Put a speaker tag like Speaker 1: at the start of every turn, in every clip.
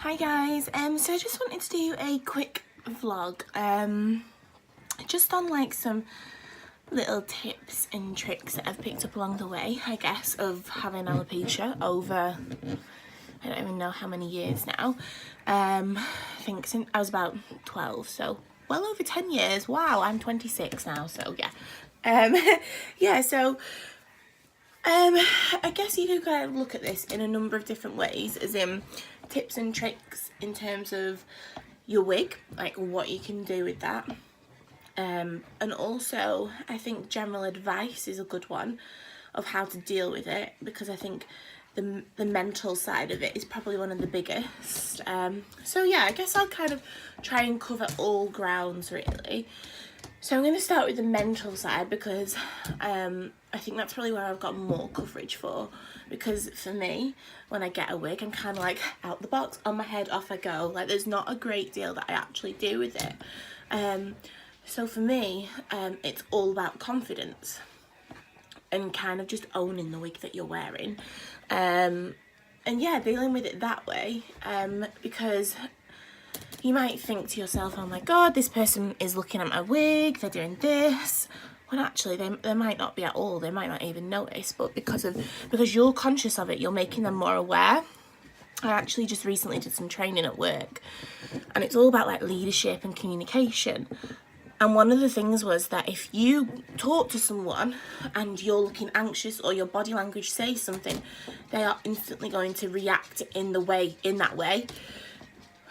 Speaker 1: Hi guys, so I just wanted to do a quick vlog, just on like some little tips and tricks that I've picked up along the way, I guess, of having alopecia over, I don't even know how many years now. I think since I was about 12, so well over 10 years. Wow, I'm 26 now, so yeah. Yeah, so I guess you could kind of look at this in a number of different ways, as in tips and tricks in terms of your wig, like what you can do with that. And also I think general advice is a good one of how to deal with it, because I think the mental side of it is probably one of the biggest. So yeah, I guess I'll kind of try and cover all grounds really. So I'm going to start with the mental side, because I think that's probably where I've got more coverage for, because for me, when I get a wig, I'm kind of like out the box, on my head, off I go. Like, there's not a great deal that I actually do with it. So for me, it's all about confidence and kind of just owning the wig that you're wearing. And yeah, dealing with it that way, because you might think to yourself, oh my god, this person is looking at my wig, they're doing this. Well, actually, they might not be at all. They might not even notice, but because you're conscious of it, you're making them more aware. I actually just recently did some training at work, and it's all about like leadership and communication. And one of the things was that if you talk to someone and you're looking anxious, or your body language says something, they are instantly going to react in that way.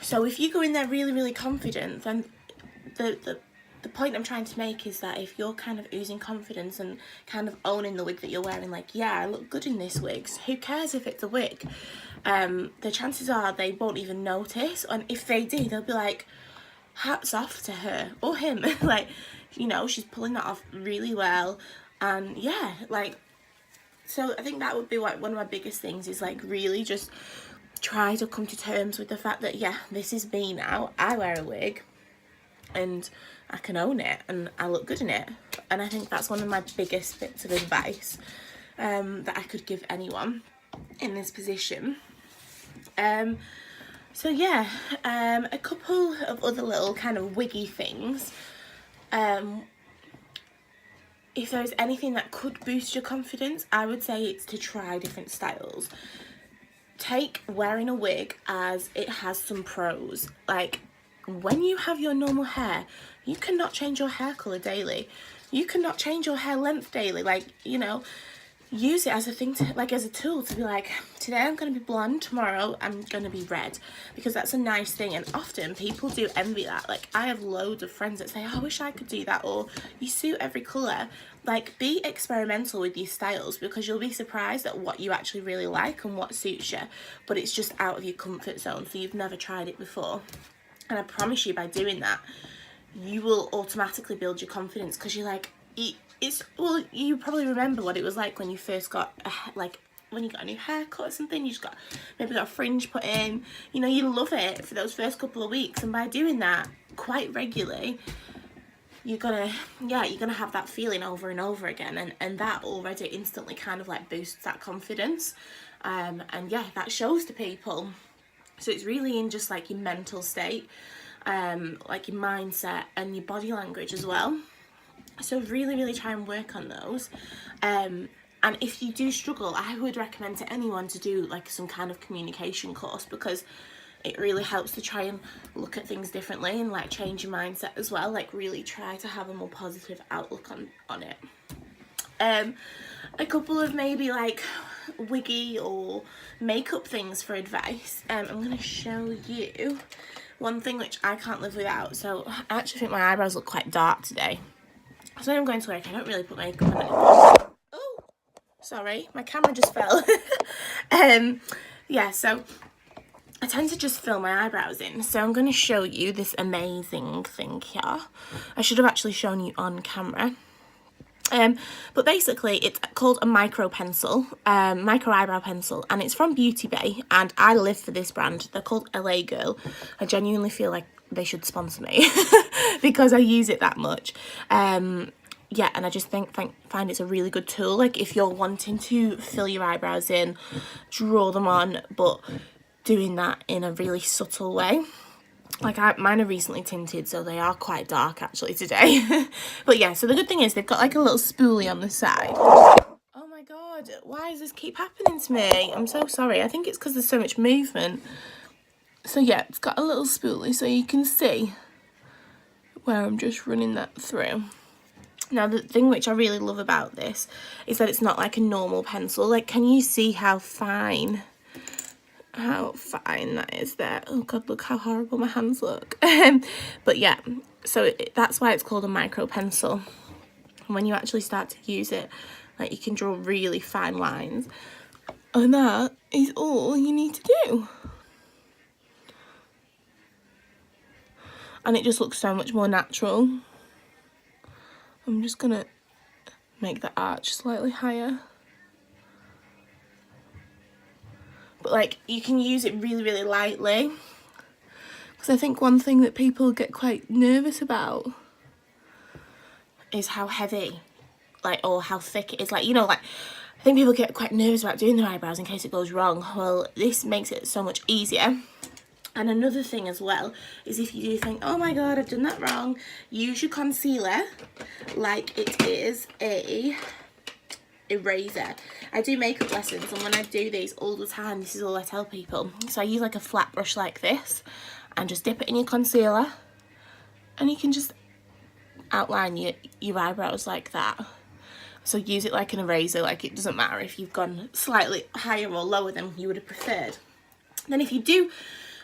Speaker 1: So if you go in there really, really confident, then the point I'm trying to make is that if you're kind of oozing confidence and kind of owning the wig that you're wearing, like, yeah, I look good in this wig, so who cares if it's a wig? The chances are they won't even notice, and if they do, they'll be like, hats off to her or him. Like, you know, she's pulling that off really well. And yeah, like, so I think that would be like one of my biggest things, is like really just try to come to terms with the fact that, yeah, this is me now. I wear a wig and I can own it and I look good in it. And I think that's one of my biggest bits of advice that I could give anyone in this position. So yeah, a couple of other little kind of wiggy things. If there's anything that could boost your confidence, I would say it's to try different styles. Take wearing a wig as it has some pros. Like, when you have your normal hair, you cannot change your hair colour daily. You cannot change your hair length daily. Like, you know, use it as a thing to, like, as a tool to be like, today I'm going to be blonde, tomorrow I'm going to be red, because that's a nice thing. And often people do envy that. Like, I have loads of friends that say, oh, I wish I could do that, or you suit every colour. Like, be experimental with these styles, because you'll be surprised at what you actually really like and what suits you, but it's just out of your comfort zone, so you've never tried it before. And I promise you, by doing that, you will automatically build your confidence, because you're like, well, you probably remember what it was like when you first got when you got a new haircut or something. You just maybe got a fringe put in, you know, you love it for those first couple of weeks, and by doing that quite regularly, you're gonna have that feeling over and over again, and that already instantly kind of like boosts that confidence. And yeah, that shows to people. So it's really in just like your mental state, like your mindset and your body language as well. So really, really try and work on those. And if you do struggle, I would recommend to anyone to do like some kind of communication course, because it really helps to try and look at things differently and like change your mindset as well. Like, really try to have a more positive outlook on it. A couple of maybe like wiggy or makeup things for advice. I'm going to show you one thing which I can't live without. So I actually think my eyebrows look quite dark today. So when I'm going to work, I don't really put makeup on it. Oh, sorry, my camera just fell. Yeah, so I tend to just fill my eyebrows in. So I'm going to show you this amazing thing here. I should have actually shown you on camera. But basically it's called a micro eyebrow pencil, and it's from Beauty Bay, and I live for this brand. They're called LA Girl. I genuinely feel like they should sponsor me because I use it that much. Yeah, and I just find it's a really good tool. Like, if you're wanting to fill your eyebrows in, draw them on, but doing that in a really subtle way. Like mine are recently tinted, so they are quite dark actually today. But yeah, so the good thing is they've got like a little spoolie on the side. Oh my god, why does this keep happening to me? I'm so sorry. I think it's because there's so much movement. So yeah, it's got a little spoolie so you can see where I'm just running that through. Now the thing which I really love about this is that it's not like a normal pencil. Like, can you see how fine that is there? Oh god, look how horrible my hands look. But yeah, so that's why it's called a micro pencil. And when you actually start to use it, like, you can draw really fine lines, and that is all you need to do. And it just looks so much more natural. I'm just gonna make the arch slightly higher. But like, you can use it really, really lightly. Because I think one thing that people get quite nervous about is how heavy, like, or how thick it is. Like, you know, like, I think people get quite nervous about doing their eyebrows in case it goes wrong. Well, this makes it so much easier. And another thing as well is if you do think, oh my god, I've done that wrong, use your concealer like it is a eraser. I do makeup lessons, and when I do these all the time, this is all I tell people. So I use like a flat brush like this and just dip it in your concealer, and you can just outline your eyebrows like that. So use it like an eraser. Like, it doesn't matter if you've gone slightly higher or lower than you would have preferred. Then if you do,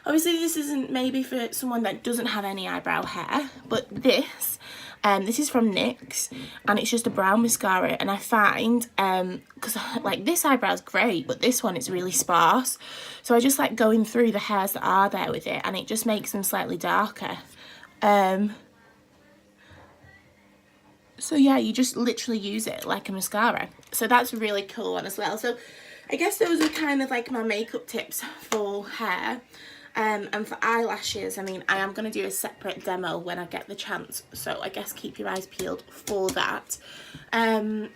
Speaker 1: obviously this isn't maybe for someone that doesn't have any eyebrow hair, but this is from NYX, and it's just a brown mascara. And I find, because like this eyebrow is great, but this one is really sparse, so I just like going through the hairs that are there with it, and it just makes them slightly darker. So yeah, you just literally use it like a mascara. So that's a really cool one as well. So I guess those are kind of like my makeup tips for hair. And for eyelashes, I mean, I am going to do a separate demo when I get the chance, so I guess keep your eyes peeled for that. In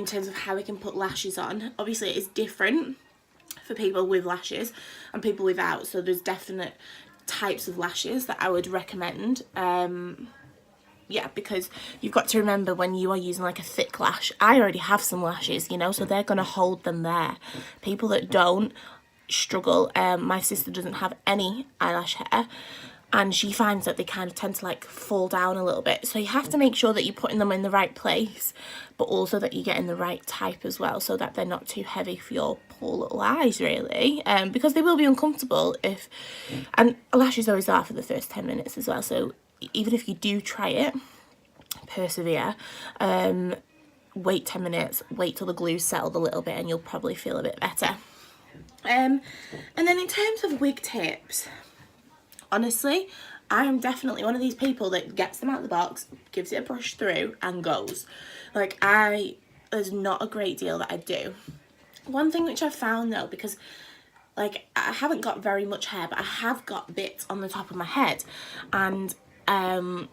Speaker 1: terms of how we can put lashes on, obviously it is different for people with lashes and people without, so there's definite types of lashes that I would recommend. Yeah, because you've got to remember, when you are using like a thick lash, I already have some lashes, you know, so they're going to hold them there. People that don't struggle. My sister doesn't have any eyelash hair, and she finds that they kind of tend to like fall down a little bit. So you have to make sure that you're putting them in the right place, but also that you're getting the right type as well, so that they're not too heavy for your poor little eyes, really. Because they will be uncomfortable if, and lashes always are for the first 10 minutes as well. So even if you do try it, persevere. Wait 10 minutes, wait till the glue's settled a little bit, and you'll probably feel a bit better. And then in terms of wig tips, honestly, I am definitely one of these people that gets them out of the box, gives it a brush through, and goes. Like, there's not a great deal that I do. One thing which I've found though, because like I haven't got very much hair, but I have got bits on the top of my head, and I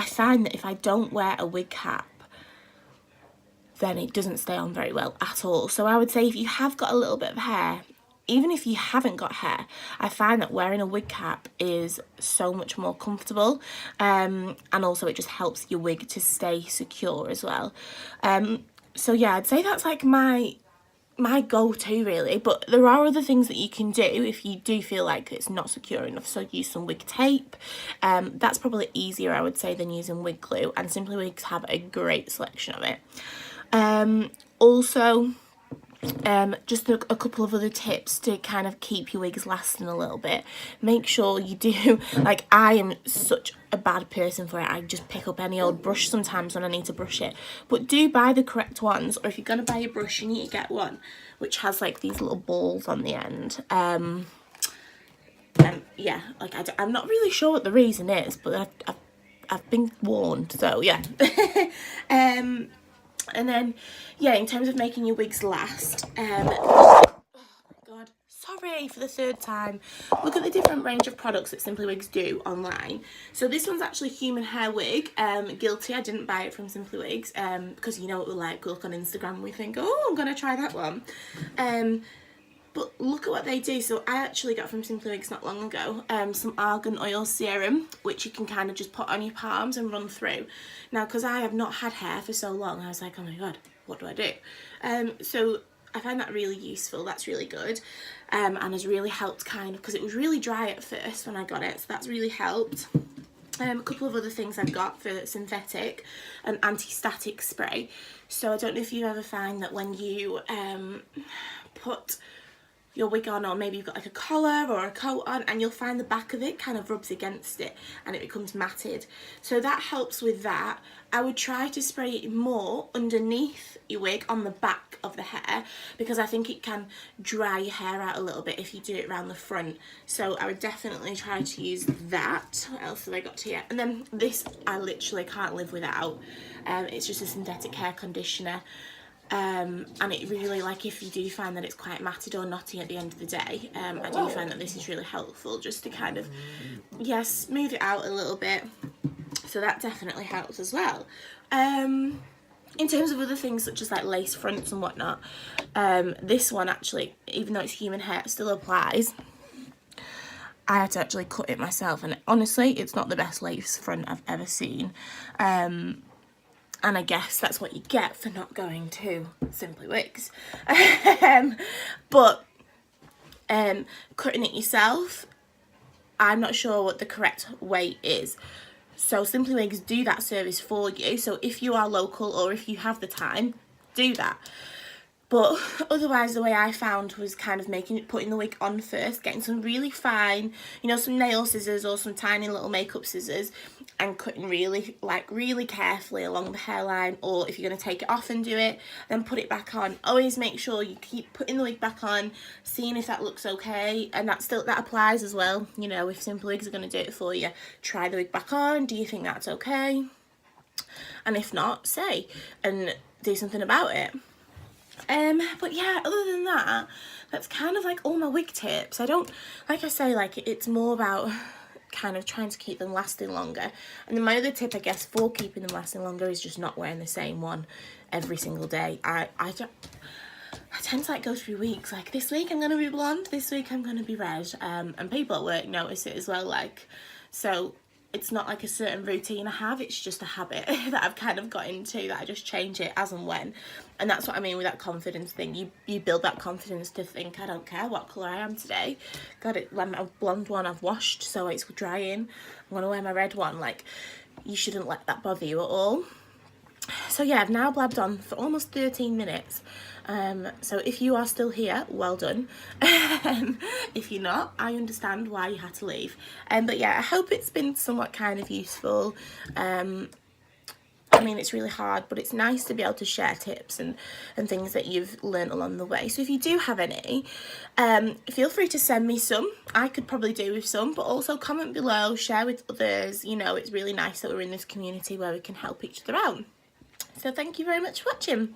Speaker 1: find that if I don't wear a wig cap, then it doesn't stay on very well at all. So I would say if you have got a little bit of hair, even if you haven't got hair, I find that wearing a wig cap is so much more comfortable, and also it just helps your wig to stay secure as well. So yeah, I'd say that's like my go-to really, but there are other things that you can do if you do feel like it's not secure enough. So use some wig tape. That's probably easier, I would say, than using wig glue, and Simply Wigs have a great selection of it. Also, just a couple of other tips to kind of keep your wigs lasting a little bit. Make sure you do, like, I am such a bad person for it, I just pick up any old brush sometimes when I need to brush it, but do buy the correct ones, or if you're going to buy a brush, you need to get one which has like these little balls on the end. Yeah, like I'm not really sure what the reason is, but I've been warned, so yeah. And then, yeah, in terms of making your wigs last, oh my god, sorry for the third time. Look at the different range of products that Simply Wigs do online. So this one's actually human hair wig. Guilty, I didn't buy it from Simply Wigs, because you know what we're like, we look on Instagram and we think, oh, I'm gonna try that one. But look at what they do. So I actually got from Simply Wigs not long ago some argan oil serum, which you can kind of just put on your palms and run through. Now, because I have not had hair for so long, I was like, oh my god, what do I do? So I find that really useful. That's really good, and has really helped kind of, because it was really dry at first when I got it, so that's really helped. A couple of other things I've got for synthetic, an anti-static spray. So I don't know if you ever find that when you put your wig on, or maybe you've got like a collar or a coat on, and you'll find the back of it kind of rubs against it and it becomes matted. So that helps with that. I would try to spray it more underneath your wig on the back of the hair, because I think it can dry your hair out a little bit if you do it around the front. So I would definitely try to use that. What else have I got here? And then this I literally can't live without. It's just a synthetic hair conditioner. And it really, like, if you do find that it's quite matted or knotty at the end of the day, I do find that this is really helpful just to kind of, yes, smooth it out a little bit. So that definitely helps as well. In terms of other things such as like lace fronts and whatnot, this one actually, even though it's human hair, it still applies. I had to actually cut it myself, and honestly, it's not the best lace front I've ever seen. And I guess that's what you get for not going to Simply Wigs. But cutting it yourself, I'm not sure what the correct way is. So Simply Wigs do that service for you. So if you are local or if you have the time, do that. But otherwise, the way I found was kind of putting the wig on first, getting some really fine, you know, some nail scissors or some tiny little makeup scissors, and cutting really carefully along the hairline. Or if you're going to take it off and do it, then put it back on. Always make sure you keep putting the wig back on, seeing if that looks okay, and that applies as well. You know, if Simply Wigs are going to do it for you, try the wig back on. Do you think that's okay? And if not, say, and do something about it. But yeah, other than that, that's kind of like all my wig tips. I don't, like I say, like, it's more about kind of trying to keep them lasting longer. And then my other tip, I guess, for keeping them lasting longer is just not wearing the same one every single day. I tend to like go through weeks, like this week I'm going to be blonde, this week I'm going to be red, and people at work notice it as well, like, so it's not like a certain routine I have, it's just a habit that I've kind of got into, that I just change it as and when. And that's what I mean with that confidence thing. You build that confidence to think, I don't care what colour I am today. Got it, like my blonde one I've washed, so it's drying. I'm going to wear my red one. Like, you shouldn't let that bother you at all. So yeah, I've now blabbed on for almost 13 minutes. So if you are still here, well done. If you're not, I understand why you had to leave. But yeah, I hope it's been somewhat kind of useful. I mean, it's really hard, but it's nice to be able to share tips and things that you've learned along the way. So if you do have any, feel free to send me some. I could probably do with some, but also comment below, share with others. You know, it's really nice that we're in this community where we can help each other out. So thank you very much for watching.